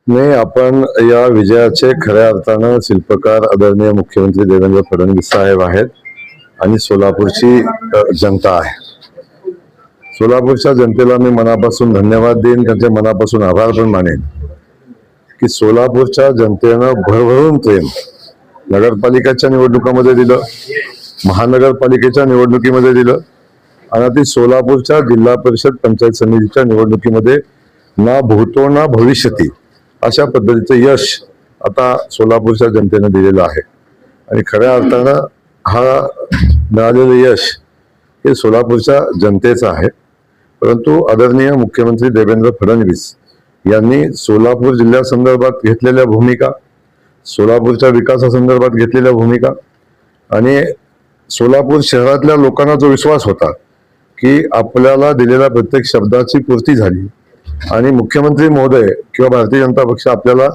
नाही, आपण या विजयाचे खऱ्या अर्थानं शिल्पकार आदरणीय मुख्यमंत्री देवेंद्र फडणवीस साहेब आहेत आणि सोलापूरची जनता आहे. सोलापूरच्या जनतेला मी मनापासून धन्यवाद देईन, त्यांचे मनापासून आभार पण मानेन की सोलापूरच्या जनतेनं भरभरून प्रेम नगरपालिकेच्या निवडणुकामध्ये दिलं, महानगरपालिकेच्या निवडणुकीमध्ये दिलं आणि ती सोलापूरच्या जिल्हा परिषद पंचायत समितीच्या निवडणुकीमध्ये ना भूतो ना भविष्यती अशा पद्धतीचं यश आता सोलापूरच्या जनतेने दिलेलं आहे. आणि खऱ्या अर्थानं हा मिळालेलं यश हे सोलापूरच्या जनतेचं आहे. परंतु आदरणीय मुख्यमंत्री देवेंद्र फडणवीस यांनी सोलापूर जिल्ह्यासंदर्भात घेतलेल्या भूमिका, सोलापूरच्या विकासासंदर्भात घेतलेल्या भूमिका आणि सोलापूर शहरातल्या लोकांना जो विश्वास होता की आपल्याला दिलेल्या प्रत्येक शब्दाची पूर्ती झाली आणि मुख्यमंत्री महोदय किंवा भारतीय जनता पक्ष आपल्याला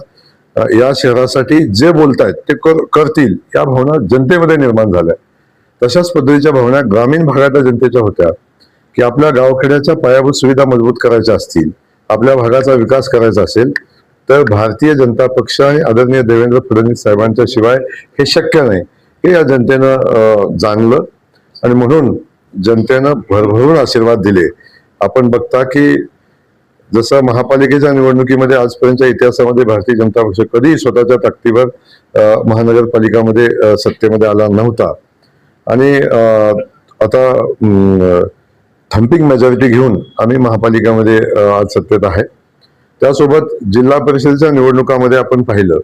या शहरासाठी जे बोलतायत ते करतील, या भावना जनतेमध्ये निर्माण झाल्या. तशाच पद्धतीच्या भावना ग्रामीण भागातल्या जनतेच्या होत्या की आपल्या गावखेड्याच्या पायाभूत सुविधा मजबूत करायच्या असतील, आपल्या भागाचा विकास करायचा असेल तर भारतीय जनता पक्ष आणि आदरणीय देवेंद्र फडणवीस साहेबांच्या शिवाय हे शक्य नाही, हे या जनतेनं जाणलं आणि म्हणून जनतेनं भरभरून आशीर्वाद दिले. आपण बघता की जसं महापालिकेच्या निवडणुकीमध्ये आजपर्यंतच्या इतिहासामध्ये भारतीय जनता पक्ष कधीही स्वतःच्या ताकदीवर महानगरपालिकामध्ये सत्तेमध्ये आला नव्हता आणि आता थम्पिंग मेजॉरिटी घेऊन आम्ही महापालिकामध्ये आज सत्तेत आहे. त्यासोबत जिल्हा परिषदेच्या निवडणुकामध्ये आपण पाहिलं,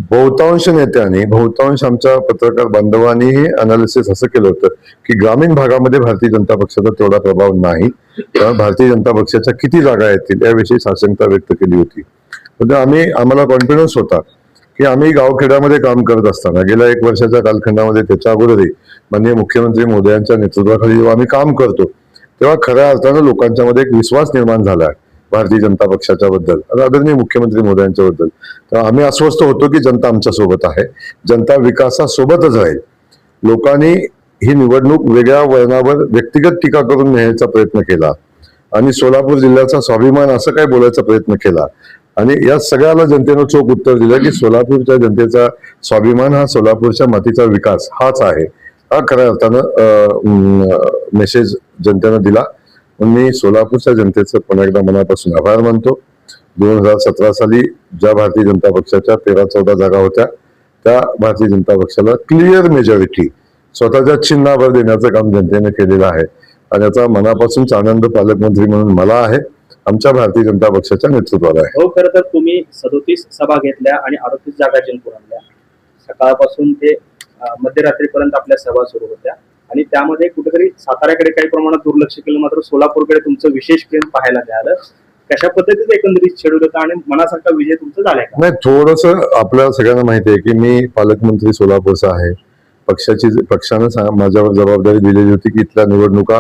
बहुतांश नेत्यांनी, बहुतांश आमच्या पत्रकार बांधवांनीही अनालिसिस असं केलं होतं की ग्रामीण भागामध्ये भारतीय जनता पक्षाचा तेवढा प्रभाव नाही, कारण भारतीय जनता पक्षाच्या किती जागा येतील याविषयी साशंकता व्यक्त केली होती. म्हणजे आम्हाला कॉन्फिडन्स होता की आम्ही गावखेड्यामध्ये काम करत असताना गेल्या 1 वर्षाच्या कालखंडामध्ये, त्याच्या अगोदरही माननीय मुख्यमंत्री मोदयांच्या नेतृत्वाखाली जेव्हा आम्ही काम करतो तेव्हा खऱ्या अर्थानं लोकांच्या मध्ये एक विश्वास निर्माण झाला आहे भारतीय जनता पक्षाच्या बद्दल, आदरणीय मुख्यमंत्री मोदयांच्या बद्दल. तर आम्ही अस्वस्थ होतो की जनता आमच्या सोबत आहे, जनता विकासासोबतच राहील. लोकांनी ही निवडणूक वेगळ्या वळणावर व्यक्तिगत टीका करून नेण्याचा प्रयत्न केला आणि सोलापूर जिल्ह्याचा स्वाभिमान असं काय बोलायचा प्रयत्न केला आणि या सगळ्याला जनतेनं चोख उत्तर दिलं की सोलापूरच्या जनतेचा स्वाभिमान हा सोलापूरच्या मातीचा विकास हाच आहे. हा खऱ्या अर्थानं मेसेज जनतेनं दिला. मी सोलापूरच्या जनतेचं पुन्हा एकदा मनापासून आभार मानतो. 2017 साली ज्या भारतीय जनता पक्षाच्या 13-14 जागा होत्या त्या भारतीय जनता पक्षाला क्लिअर मेजॉरिटी स्वतःच्या चिन्हावर देण्याचं काम जनतेने केलेलं आहे आणि याचा मनापासूनच आनंद पालकमंत्री म्हणून मला आहे, आमच्या भारतीय जनता पक्षाच्या नेतृत्वाला आहे. हो, खरं तर तुम्ही 37 सभा घेतल्या आणि 38 जागा जिंकून आणल्या. सकाळपासून ते मध्यरात्रीपर्यंत आपल्या सभा सुरू होत्या आणि त्यामध्ये कुठेतरी साताऱ्याकडे काही प्रमाणात दुर्लक्ष केलं, मात्र सोलापूरकडे तुमचं विशेष प्रेम पाहायला मिळालं. कशा पद्धतीचं एकंदरीत शेड्यूल होतं आणि मनासारखा विजय तुमचा झालाय का? नाही, थोडस आपल्या सगळ्यांना माहिती आहे की मी पालकमंत्री सोलापूरचा आहे. पक्षानं माझ्यावर जबाबदारी दिलेली होती की इथल्या निवडणुका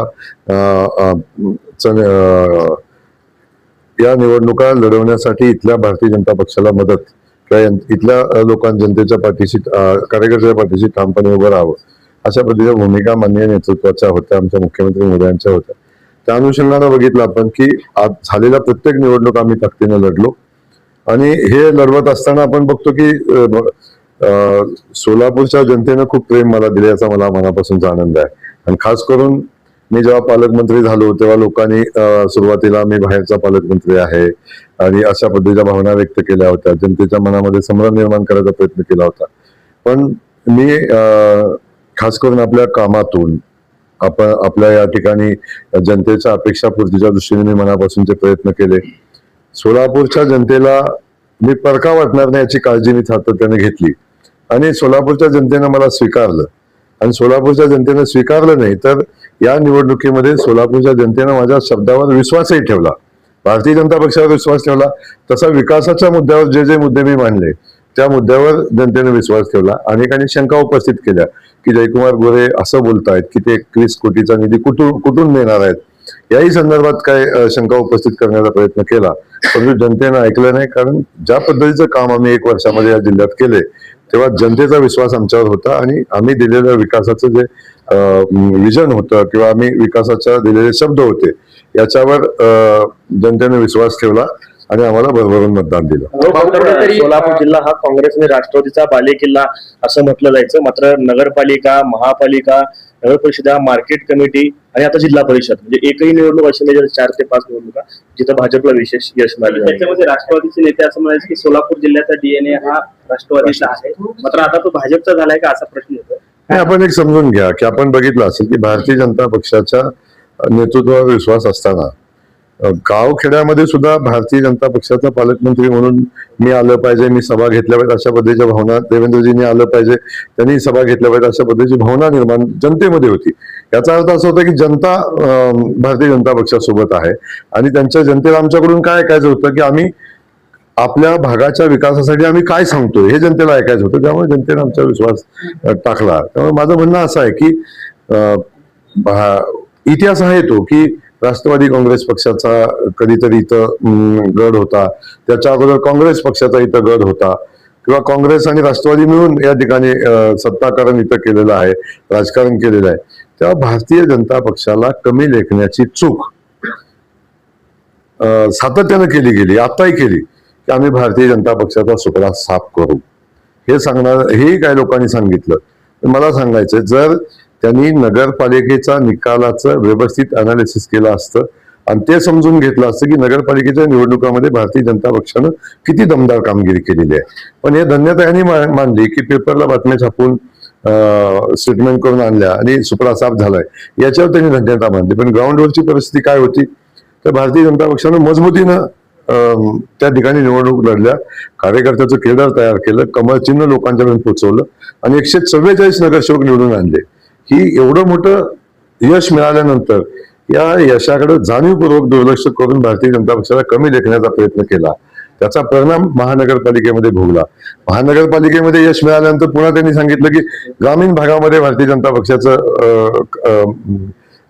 या निवडणुका लढवण्यासाठी इथल्या भारतीय जनता पक्षाला मदत किंवा इथल्या जनतेच्या पाठीशी, कार्यकर्त्याच्या पाठीशी ठामपणे उभं राहावं अशा पद्धतीच्या भूमिका माननीय नेतृत्वाच्या होत्या, आमच्या मुख्यमंत्री मोदयांच्या होत्या. त्या अनुषंगानं बघितलं आपण की आज झालेल्या प्रत्येक निवडणूक आम्ही ताकदीनं लढलो आणि हे लढवत असताना आपण बघतो की सोलापूरच्या जनतेनं खूप प्रेम मला दिले, याचा मला मनापासूनचा आनंद आहे. आणि खास करून मी जेव्हा पालकमंत्री झालो तेव्हा लोकांनी सुरुवातीला मी बाहेरचा पालकमंत्री आहे आणि अशा पद्धतीच्या भावना व्यक्त केल्या होत्या, जनतेच्या मनामध्ये संभ्रम निर्माण करायचा प्रयत्न केला होता. पण मी खास करून आपल्या कामातून आपल्या या ठिकाणी जनतेच्या अपेक्षा पूर्तीच्या दृष्टीने मी मनापासूनचे प्रयत्न केले. सोलापूरच्या जनतेला मी परका वाटणार नाही याची काळजी मी सातत्याने घेतली आणि सोलापूरच्या जनतेनं मला स्वीकारलं आणि सोलापूरच्या जनतेनं स्वीकारलं नाही तर या निवडणुकीमध्ये सोलापूरच्या जनतेनं माझ्या शब्दावर विश्वासही ठेवला, भारतीय जनता पक्षावर विश्वास ठेवला. तसा विकासाच्या मुद्द्यावर जे जे मुद्दे मी मांडले त्या मुद्द्यावर जनतेने विश्वास ठेवला. अनेकांनी शंका उपस्थित केल्या की जयकुमार गोरे असं बोलतायत की ते 21 कोटीचा निधी कुठून मिळणार आहेत, याही संदर्भात काय शंका उपस्थित करण्याचा प्रयत्न केला, परंतु जनतेनं ऐकलं नाही. कारण ज्या पद्धतीचं काम आम्ही 1 वर्षामध्ये या जिल्ह्यात केले तेव्हा जनतेचा विश्वास आमच्यावर होता आणि आम्ही दिलेल्या विकासाचं जे विजन होतं किंवा आम्ही विकासाच्या दिलेले शब्द होते याच्यावर जनतेने विश्वास ठेवला आणि आम्हाला भरभरून मतदान दिलं. सोलापूर जिल्हा हा काँग्रेस आणि राष्ट्रवादीचा बालेकिल्ला असं म्हटलं जायचं, मात्र नगरपालिका, महापालिका, नगर परिषद, मार्केट कमिटी आणि आता जिल्हा परिषद म्हणजे एकही निवडणूक अशी नाही 4 ते 5 निवडणुका जिथं भाजपला विशेष यश मिळालं. त्याच्यामध्ये राष्ट्रवादीचे नेते असं म्हणायचे की सोलापूर जिल्ह्याचा डीएनए हा राष्ट्रवादीचा आहे, मात्र आता तो भाजपचा झालाय का असा प्रश्न येतो. नाही, आपण एक समजून घ्या की आपण बघितलं असेल की भारतीय जनता पक्षाच्या नेतृत्वावर विश्वास असताना गावखेड्यामध्ये सुद्धा भारतीय जनता पक्षाचा पालकमंत्री म्हणून मी आलं पाहिजे, मी सभा घेतल्या पाहिजे अशा पद्धतीच्या भावना, देवेंद्रजींनी आलं पाहिजे, त्यांनी सभा घेतल्या पाहिजे अशा पद्धतीची भावना निर्माण जनतेमध्ये होती. याचा अर्थ असा होता की जनता भारतीय जनता पक्षासोबत आहे आणि त्यांच्या जनतेला आमच्याकडून काय ऐकायचं होतं की आम्ही आपल्या भागाच्या विकासासाठी आम्ही काय सांगतोय हे जनतेला ऐकायचं होतं. त्यामुळे जनतेने आमचा विश्वास टाकला. त्यामुळे माझं म्हणणं असं आहे की इतिहास आहे तो की राष्ट्रवादी काँग्रेस पक्षाचा कधीतरी इथं गड होता, त्याच्या अगोदर काँग्रेस पक्षाचा इथं गड होता, किंवा काँग्रेस आणि राष्ट्रवादी मिळून या ठिकाणी सत्ताकरण इथं केलेलं आहे, राजकारण केलेलं आहे. तेव्हा भारतीय जनता पक्षाला कमी लेखण्याची चूक सातत्यानं केली गेली, आताही केली की आम्ही भारतीय जनता पक्षाचा सुपडा साफ करू हे सांगणार, हेही काही लोकांनी सांगितलं. मला सांगायचं, जर त्यांनी नगरपालिकेचा निकालाचं व्यवस्थित अनालिसिस केलं असतं आणि ते समजून घेतलं असतं की नगरपालिकेच्या निवडणुकामध्ये भारतीय जनता पक्षानं किती दमदार कामगिरी केलेली आहे. पण हे धन्यता यांनी मानली की पेपरला बातम्या छापून स्टेटमेंट करून आणल्या आणि सुपडा साफ झालाय याच्यावर त्यांनी धन्यता मानली. पण ग्राउंडवरची परिस्थिती काय होती तर भारतीय जनता पक्षानं मजबूतीनं त्या ठिकाणी निवडणूक लढल्या, कार्यकर्त्याचं केडर तयार केलं, कमळ चिन्ह लोकांच्यापर्यंत पोहोचवलं आणि 144 नगरसेवक निवडून आणले. ही एवढं मोठं यश मिळाल्यानंतर या यशाकडे जाणीवपूर्वक दुर्लक्ष करून भारतीय जनता पक्षाला कमी लेखण्याचा प्रयत्न केला. त्याचा परिणाम महानगरपालिकेमध्ये भोगला. महानगरपालिकेमध्ये यश मिळाल्यानंतर पुन्हा त्यांनी सांगितलं की ग्रामीण भागामध्ये भारतीय जनता पक्षाचं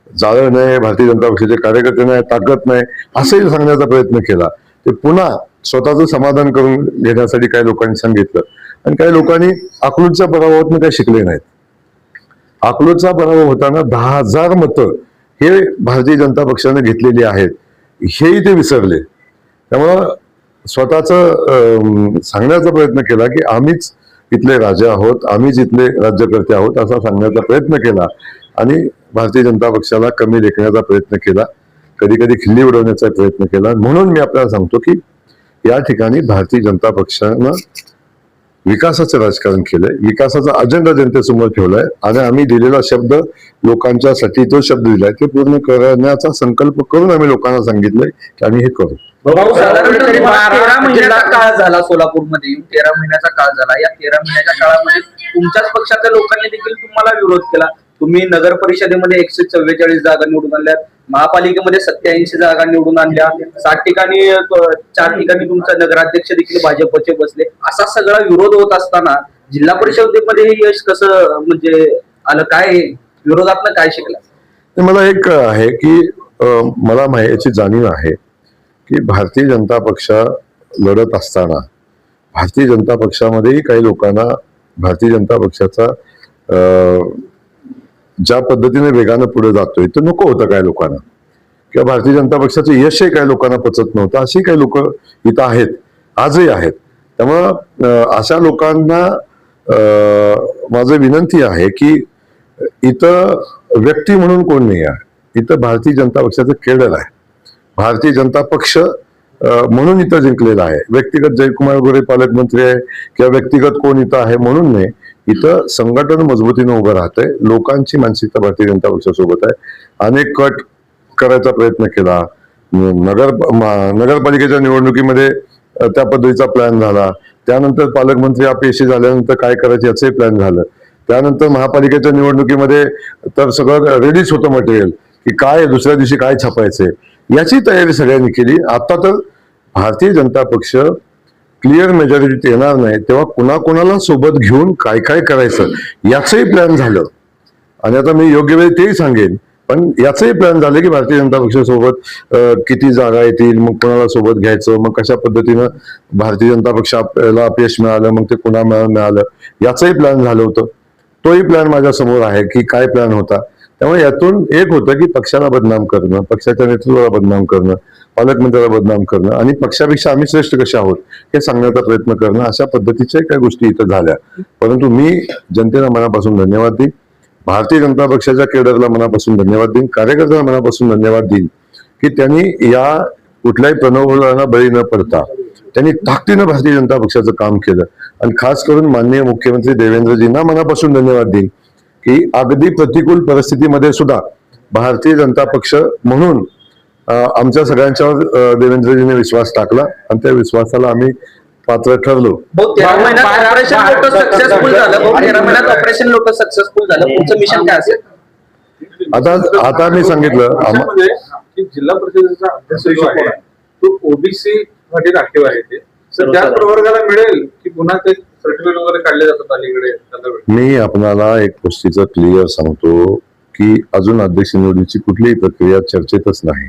जाळं नाही, भारतीय जनता पक्षाचे कार्यकर्ते नाही, ताकद नाही असंही सांगण्याचा प्रयत्न केला. ते पुन्हा स्वतःचं समाधान करून घेण्यासाठी काही लोकांनी सांगितलं आणि काही लोकांनी अकलूजच्या पराभवातून काही शिकले नाहीत. अकलूजचा पराभव होताना 10,000 मतं हे भारतीय जनता पक्षाने घेतलेली आहेत हेही ते विसरले. त्यामुळं स्वतःच सांगण्याचा प्रयत्न केला की आम्हीच इथले राजा आहोत, आम्हीच इथले राज्यकर्ते आहोत असा सांगण्याचा प्रयत्न केला आणि भारतीय जनता पक्षाला कमी लेखण्याचा प्रयत्न केला, कधी कधी खिल्ली उडवण्याचा प्रयत्न केला. म्हणून मी आपल्याला सांगतो की या ठिकाणी भारतीय जनता पक्षानं विकासाचं राजकारण केलंय, विकासाचा अजेंडा जनतेसमोर ठेवलाय आणि आम्ही दिलेला शब्द लोकांच्यासाठी जो शब्द दिलाय ते पूर्ण करण्याचा संकल्प करून आम्ही लोकांना सांगितलंय की आम्ही हे करू. साधारणतरी 13 महिन्याचा काळ झाला सोलापूरमध्ये येऊन, 13 महिन्याचा काळ झाला. या 13 महिन्याच्या काळामध्ये तुमच्याच पक्षाच्या लोकांनी देखील तुम्हाला विरोध केला. तुम्ही नगर परिषदेमध्ये 144 जागा निवडून आणल्या, महापालिकेमध्ये 87 जागा निवडून आणल्या, 60 ठिकाणी 4 ठिकाणी तुमचा नगराध्यक्ष देखील भाजपचे बसले. असा सगळा विरोध होत असताना जिल्हा परिषदेमध्ये हे यश कसं म्हणजे आलं, काय विरोधातनं काय शिकला? मला एक आहे की मला याची जाणीव आहे की भारतीय जनता पक्ष लढत असताना भारतीय जनता पक्षामध्येही काही लोकांना भारतीय जनता पक्षाचा ज्या पद्धतीने वेगानं पुढे जातोय तर नको होतं काही लोकांना, किंवा भारतीय जनता पक्षाचं यशही काही लोकांना पचत नव्हतं. अशी काही लोक इथं आहेत, आजही आहेत. त्यामुळं अशा लोकांना माझं विनंती आहे की इथं व्यक्ती म्हणून कोण नाही आहे, इथं भारतीय जनता पक्षाचं केडर आहे. भारतीय जनता पक्ष म्हणून इथं जिंकलेला आहे. व्यक्तिगत जयकुमार गोरे पालकमंत्री आहे किंवा व्यक्तिगत कोण इथं आहे म्हणून नाही, इथं संघटन मजबूतीनं उभं राहतंय. लोकांची मानसिकता भारतीय जनता पक्षासोबत आहे. अनेक कट करायचा प्रयत्न केला. नगरपालिकेच्या निवडणुकीमध्ये त्या पद्धतीचा प्लॅन झाला. त्यानंतर पालकमंत्री अपयशी झाल्यानंतर काय करायचं याचंही प्लॅन झालं. त्यानंतर महापालिकेच्या निवडणुकीमध्ये तर सगळं रेडीच होतं मटेरियल की काय दुसऱ्या दिवशी काय छापायचंय याची तयारी सगळ्यांनी केली. आता तर भारतीय जनता पक्ष क्लिअर मेजॉरिटीत येणार नाही तेव्हा कुणाकुणाला सोबत घेऊन काय काय करायचं याचंही प्लॅन झालं. आणि आता मी योग्य वेळी तेही सांगेन, पण याचंही प्लॅन झालं की भारतीय जनता पक्षासोबत किती जागा येतील, मग कोणाला सोबत घ्यायचं, मग कशा पद्धतीनं भारतीय जनता पक्षाला अपयश मिळालं, मग ते कुणाला मिळालं याचंही प्लॅन झालं होतं. तोही प्लॅन माझ्या समोर आहे की काय प्लॅन होता. त्यामुळे यातून एक होतं की पक्षाला बदनाम करणं, पक्षाच्या नेतृत्वाला बदनाम करणं, पालकमंत्र्याला बदनाम करणं आणि पक्षापेक्षा आम्ही श्रेष्ठ कसे आहोत हे सांगण्याचा प्रयत्न करणं, अशा पद्धतीच्या काही गोष्टी इथं झाल्या. परंतु मी जनतेला मनापासून धन्यवाद देईन, भारतीय जनता पक्षाच्या केडरला मनापासून धन्यवाद देईन, कार्यकर्त्यांना मनापासून धन्यवाद देईन की त्यांनी या कुठल्याही प्रलोभनाला बळी न पडता त्यांनी ताकदीनं भारतीय जनता पक्षाचं काम केलं. आणि खास करून माननीय मुख्यमंत्री देवेंद्रजींना मनापासून धन्यवाद देईन की अगदी प्रतिकूल परिस्थितीमध्ये सुद्धा भारतीय जनता पक्ष म्हणून आमच्या सगळ्यांच्यावर देवेंद्रजींनी विश्वास टाकला आणि त्या विश्वासाला आम्ही पात्र ठरलो. भाऊ 13 महिन्यात ऑपरेशन लोटस सक्सेसफुल झालं. भाऊ 13 महिन्यात ऑपरेशन लोटस सक्सेसफुल झालं. पुढचं मिशन काय असेल? आता मी सांगितलं मध्ये की जिल्हा परिषदेचा अध्यक्ष जो आहे तो ओबीसी साठी राखीव आहे ते, तर त्याच प्रवर्गाला मिळेल की पुन्हा ते सर्टिफिकेट वगैरे काढले जातात अलीकडे त्याला वेळ? मी आपणाला एक गोष्टीचं क्लिअर सांगतो की अजून अध्यक्ष निवडीची कुठलीही प्रक्रिया चर्चेतच नाही,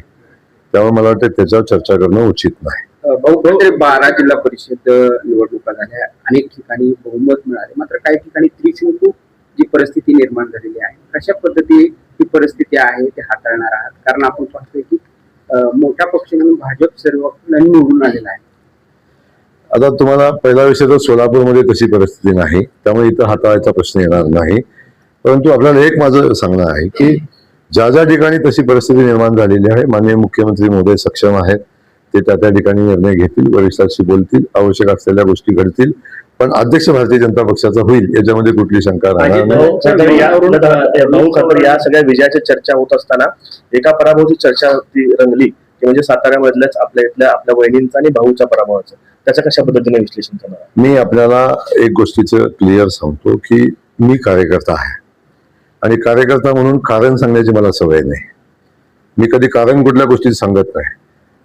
त्यामुळे मला वाटतं त्याच्यावर चर्चा करणं उचित नाही. भाऊ 12 जिल्हा परिषद निवडणुका झाल्या, अनेक ठिकाणी बहुमत मिळाले, मात्र काही ठिकाणी त्रिशंकू जी परिस्थिती निर्माण झालेली आहे, कशा पद्धती ही परिस्थिती आहे ते हाताळणार आहात? कारण आपण पाहतोय की मोठा पक्ष म्हणून भाजप सर्व निवडून आलेला आहे. आता तुम्हाला पहिला विषय तर सोलापूरमध्ये तशी परिस्थिती नाही, त्यामुळे इथं हाताळायचा प्रश्न येणार नाही. परंतु आपल्याला एक माझं सांगणं आहे की ज्या ज्या ठिकाणी तशी परिस्थिती निर्माण झालेली आहे, माननीय मुख्यमंत्री महोदय सक्षम आहेत, ते त्या ठिकाणी निर्णय घेतील, वरिष्ठांशी बोलतील, आवश्यक असलेल्या गोष्टी घडतील, पण अध्यक्ष भारतीय जनता पक्षाचा होईल याच्यामध्ये कुठली शंका राहणार नाही. या सगळ्या विजयाच्या चर्चा होत असताना एका पराभवाची चर्चा रंगली की म्हणजे साताऱ्यामधल्याच आपल्या वहिनींचा आणि भाऊच्या पराभवाचं, त्याचं कशा पद्धतीने विश्लेषण करणार? मी आपल्याला एक गोष्टीचं क्लिअर सांगतो की मी कार्यकर्ता आहे आणि कार्यकर्ता म्हणून कारण सांगण्याची मला सवय नाही. मी कधी कारण कुठल्या गोष्टी सांगत नाही.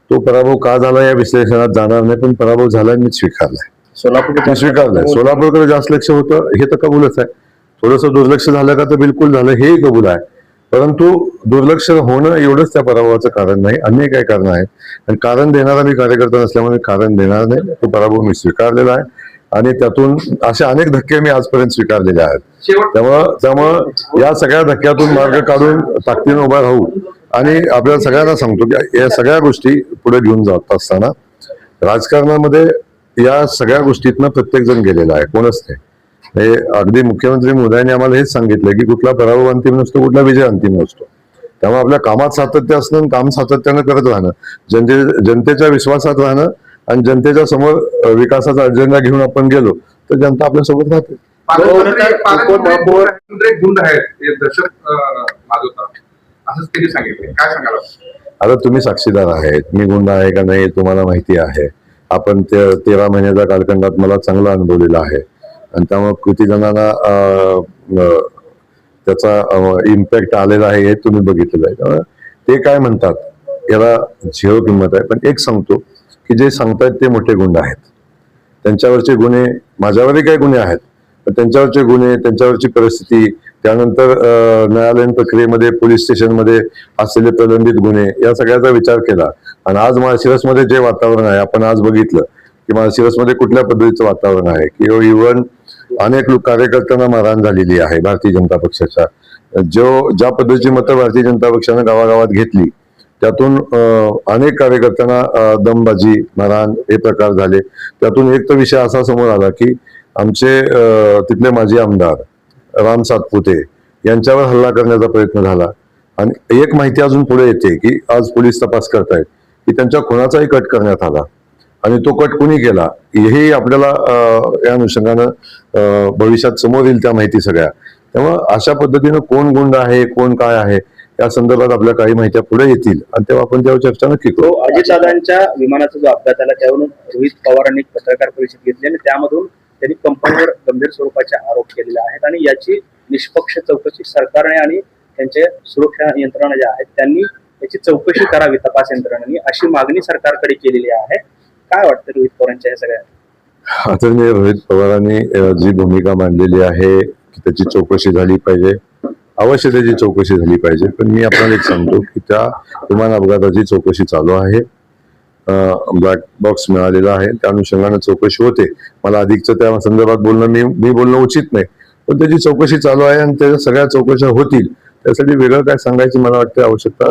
तो पराभव का झाला या विश्लेषणात जाणार नाही, पण पराभव झालाय मी स्वीकारलाय. सोलापूर स्वीकारलाय. सोलापूरकडे जास्त लक्ष होतं हे तर कबूलच आहे. थोडंसं दुर्लक्ष झालं का तर बिलकुल झालं हेही कबूल आहे. परंतु दुर्लक्ष होणं एवढंच त्या पराभवाचं कारण नाही, अन्य काही कारण आहेत. आणि कारण देणारा मी कार्यकर्ता नसल्यामुळे कारण देणार नाही. तो पराभव मी स्वीकारलेला आहे आणि त्यातून असे अनेक धक्के मी आजपर्यंत स्वीकारलेले आहेत. त्यामुळं या सगळ्या धक्क्यातून मार्ग काढून ताकदीने उभा राहू आणि आपल्याला सगळ्यांना सांगतो की या सगळ्या गोष्टी पुढे घेऊन जात असताना राजकारणामध्ये या सगळ्या गोष्टीतनं प्रत्येक जण गेलेला आहे, कोणच नाही. हे अगदी मुख्यमंत्री महोदयांनी आम्हाला हेच सांगितलं की कुठला पराभव अंतिम नसतो, कुठला विजय अंतिम नसतो. त्यामुळे आपल्या कामात सातत्य असणं, काम सातत्यानं करत राहणं, जनतेच्या विश्वासात राहणं आणि जनतेच्या समोर विकासाचा अजेंडा घेऊन आपण गेलो तर जनता आपल्या सोबत राहते. पालकमंत्री गुंड आहेत, हे दहशत माजवतात असंच त्यांनी सांगितले, काय सांगाल? आता तुम्ही साक्षीदार आहेत, मी गुंड आहे का नाही तुम्हाला माहिती आहे. आपण 13 महिन्याच्या कालखंडात मला चांगला अनुभवलेला आहे आणि त्यामुळे किती जणांना त्याचा इम्पॅक्ट आलेला आहे हे तुम्ही बघितलेलं आहे. त्यामुळे ते काय म्हणतात याला झिरो किंमत आहे. पण एक सांगतो की जे सांगतायत ते मोठे गुंड आहेत. त्यांच्यावरचे गुन्हे, माझ्यावरही काही गुन्हे आहेत, पण त्यांच्यावरचे गुन्हे, त्यांच्यावरची परिस्थिती, त्यानंतर न्यायालयीन प्रक्रियेमध्ये पोलीस स्टेशनमध्ये असलेले प्रलंबित गुन्हे, या सगळ्याचा विचार केला आणि आज माळशिरसमध्ये जे वातावरण आहे आपण आज बघितलं की माळशिरसमध्ये कुठल्या पद्धतीचं वातावरण आहे की इव्हन अनेक लोक कार्यकर्त्यांना मारहाण झालेली आहे भारतीय जनता पक्षाच्या. ज्या पद्धतीची मतं भारतीय जनता पक्षानं गावागावात घेतली त्यातून अनेक कार्यकर्त्यांना दमबाजी, मारहाण हे प्रकार झाले. त्यातून एक तर विषय असा समोर आला की आमचे तिथले माजी आमदार राम सातपुते यांच्यावर हल्ला करण्याचा प्रयत्न झाला आणि एक माहिती अजून पुढे येते की आज पोलीस तपास करतायत की त्यांच्या खुनाचाही कट करण्यात आला आणि तो कट कुणी केला हेही आपल्याला या अनुषंगानं भविष्यात समोर येईल त्या माहिती सगळ्या. त्यामुळे अशा पद्धतीनं कोण गुंड आहे, कोण काय आहे या संदर्भात आपल्या काही माहित्या पुढे येतील आणि तेव्हा आपण त्यावर चर्चा नक्की करू. अजितदादांच्या विमानाचा जो अपघात झाला त्यावरून रोहित पवारांनी पत्रकार परिषद घेतली आणि त्यामधून त्यांनी कंपनीवर गंभीर स्वरूपाचे आरोप केलेले आहेत आणि याची निष्पक्ष चौकशी सरकारने आणि त्यांच्या सुरक्षा यंत्रणा ज्या आहेत त्यांनी याची चौकशी करावी तपास यंत्रणांनी, अशी मागणी सरकारकडे केलेली आहे. काय वाटतं रोहित पवारांच्या या सगळ्या? आदरणीय रोहित पवारांनी जी भूमिका मांडलेली आहे की त्याची चौकशी झाली पाहिजे, अवश्य त्याची चौकशी झाली पाहिजे. पण मी आपल्याला एक सांगतो की त्या विमान अपघाताची चौकशी चालू आहे. ब्लॅक बॉक्स मिळालेला आहे, त्या अनुषंगाने चौकशी होते. मला अधिकचं त्या संदर्भात बोलणं मी बोलणं उचित नाही, पण त्याची चौकशी चालू आहे आणि त्या सगळ्या चौकशा होतील त्यासाठी वेगळं काय सांगायची मला वाटते आवश्यकता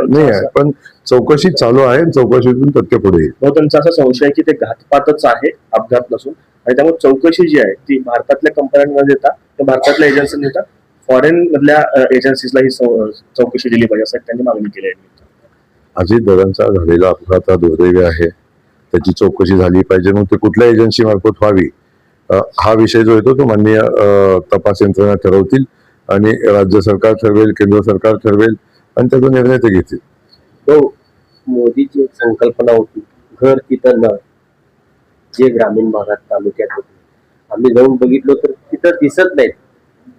नाही आहे. पण चौकशी चालू आहे, चौकशीतून तथ्य पुढे येईल. त्यांचा असा संशय आहे की ते घातपातच आहे, अपघात नसून, आणि त्यामुळे चौकशी जी आहे ती भारतातल्या कंपन्यांना देता तर भारतातल्या एजन्सी देतात, फॉरेन मधल्या एजन्सीजला ही चौकशी दिली पाहिजे असं त्यांनी मागणी केली आहे. अजितदादांचा झालेला अपघात हा दुर्दैवी आहे, त्याची चौकशी झाली पाहिजे. मग ते कुठल्या एजन्सी मार्फत व्हावी हा विषय जो येतो तो माननीय तपास यंत्रणा ठरवतील आणि राज्य सरकार ठरवेल, केंद्र सरकार ठरवेल आणि त्याचा निर्णय ते घेतील. तो मोदीची एक संकल्पना होती, घर तिथं नळ, जे ग्रामीण भागात तालुक्यात होते. आम्ही जाऊन बघितलो तर तिथं दिसत नाहीत,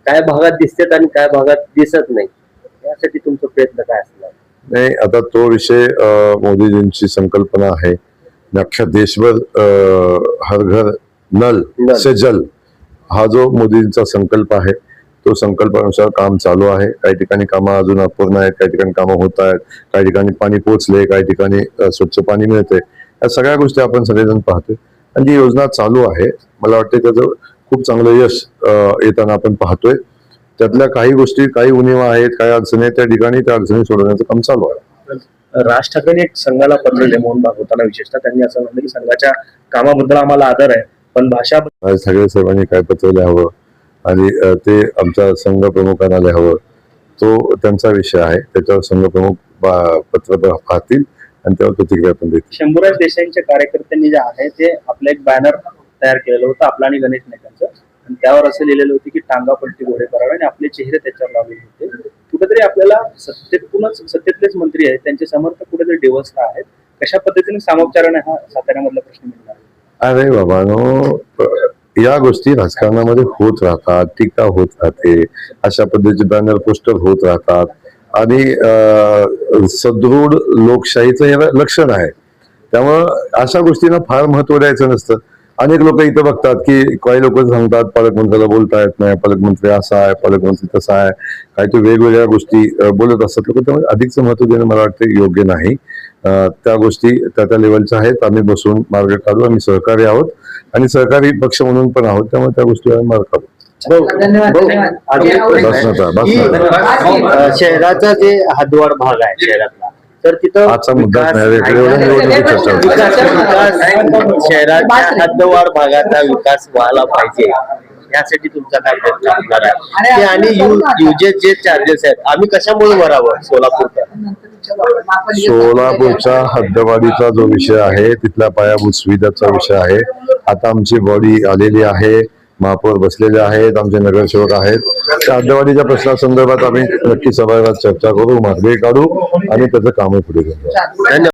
काय भागात दिसतात आणि काय भागात दिसत नाही. यासाठी तुमचा प्रयत्न काय असणार? नाही, आता तो विषय मोदीजींची संकल्पना आहे. अख्ख्या देशभर हर घर नल से जल हा जो मोदींचा संकल्प आहे तो संकल्पानुसार काम चालू आहे. काही ठिकाणी कामं अजून अपूर्ण आहेत, काही ठिकाणी कामं होत आहेत, काही ठिकाणी पाणी पोचले, काही ठिकाणी स्वच्छ पाणी मिळते. या सगळ्या गोष्टी आपण सगळेजण पाहतोय आणि जी योजना चालू आहे मला वाटते त्याचं खूप चांगलं यश येताना आपण पाहतोय. त्यातल्या काही गोष्टी, काही उणिवा आहेत, काही अडचणी आहेत, त्या ठिकाणी त्या अडचणी सोडवण्याचं काम चालू आहे. राज ठाकरेंनी एक संघाला पत्र लिहिले, मोहन भागवताना विशेषतः त्यांनी असं म्हटलं की संघाच्या कामाबद्दल आम्हाला आदर आहे, पण भाषा राज ठाकरे साहेबांनी काय पत्र लिहावं आणि ते आमच्या संघ प्रमुखांना लिहावं तो त्यांचा विषय आहे. त्याच्यावर संघ प्रमुख पत्र पाहतील आणि त्यावर प्रतिक्रिया पण देतील. शंभूराज देसाईंच्या कार्यकर्त्यांनी जे आहे ते आपलं एक बॅनर तयार केलेलं होतं, आपला आणि गणेश नाईकांचं, आणि त्यावर असं लिहिलेलं होतं की टांगा पलटी घोडे करावे आणि आपले चेहरे त्याच्यावर लावलेले होते. कुठेतरी आपल्याला सत्तेतलेच मंत्री आहेत, त्यांचे समर्थक कुठेतरी डिवस्ट आहेत. कशा पद्धतीने सामोपचाराने हा साताऱ्यामधला प्रश्न मिळणार? अरे बाबांनो, या गोष्टी राजकारणामध्ये होत राहतात, टीका होत राहते, अशा पद्धतीचे बॅनर पोस्टर होत राहतात आणि सदृढ लोकशाहीचं हे लक्षण आहे. त्यामुळं अशा गोष्टींना फार महत्व द्यायचं नसतं. अनेक लोक इथं बघतात की काही लोक सांगतात पालकमंत्र्याला बोलता येत नाही, पालकमंत्री असा आहे, पालकमंत्री तसा आहे, काही ते वेगवेगळ्या गोष्टी बोलत असतात लोक. त्यामुळे अधिकचं महत्व देणं मला वाटतं योग्य नाही. त्या गोष्टी त्या लेवलच्या आहेत. आम्ही बसून मार्ग काढू, आम्ही सहकारी आहोत आणि सहकारी पक्ष म्हणून पण आहोत, त्यामुळे त्या गोष्टीवर मार्ग काढू. शहराचा जे हद्दवार भाग आहे शहरातला, तर तिथं आजचा मुद्दा चर्चा होती. शहराच्या हद्दवार भागाचा विकास व्हायला पाहिजे यासाठी तुमचा काय प्रयत्न असणार आहे? आणि युजेस जे चार्जेस आहेत आम्ही कशामुळे भरावं? सोलापूरच्या हद्दवाढीचा जो विषय आहे, तिथल्या पायाभूत सुविधाचा विषय आहे. आता आमची बॉडी आलेली आहे, महापौर बसलेले आहेत, आमचे नगरसेवक आहेत. त्या हद्दवाढीच्या प्रश्नासंदर्भात आम्ही नक्की सभागृहात चर्चा करू, मार्ग काढू आणि त्याचं कामही पुढे घेऊ. धन्यवाद.